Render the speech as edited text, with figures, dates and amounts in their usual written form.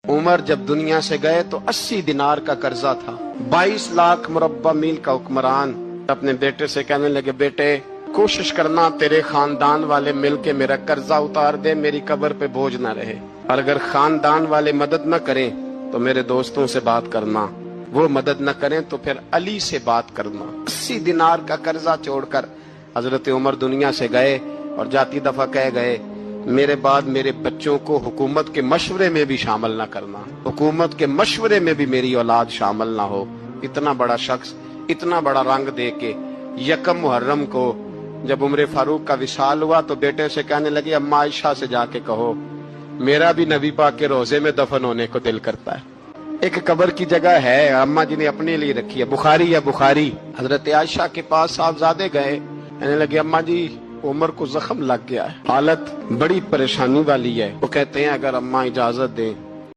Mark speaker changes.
Speaker 1: عمر جب دنیا سے گئے تو 80 دینار کا قرضہ تھا. 22 لاکھ مربع میل کا حکمران اپنے بیٹے سے کہنے لگے بیٹے کوشش کرنا تیرے خاندان والے مل کے میرا قرضہ اتار دے، میری قبر پہ بوجھ نہ رہے، اور اگر خاندان والے مدد نہ کریں تو میرے دوستوں سے بات کرنا، وہ مدد نہ کریں تو پھر علی سے بات کرنا. 80 دینار کا قرضہ چھوڑ کر حضرت عمر دنیا سے گئے اور جاتی دفعہ کہہ گئے میرے بعد میرے بچوں کو حکومت کے مشورے میں بھی شامل نہ کرنا، حکومت کے مشورے میں بھی میری اولاد شامل نہ ہو. اتنا بڑا شخص اتنا بڑا رنگ دے کے یکم محرم کو جب عمر فاروق کا وصال ہوا تو بیٹے سے کہنے لگے اماں عائشہ سے جا کے کہو میرا بھی نبی پاک کے روزے میں دفن ہونے کو دل کرتا ہے. ایک قبر کی جگہ ہے اماں جی نے اپنے لیے رکھی ہے، بخاری یا بخاری. حضرت عائشہ کے پاس صاحبزادے گئے، کہنے لگے اماں جی عمر کو زخم لگ گیا ہے، حالت بڑی پریشانی والی ہے. وہ کہتے ہیں اگر اماں اجازت دیں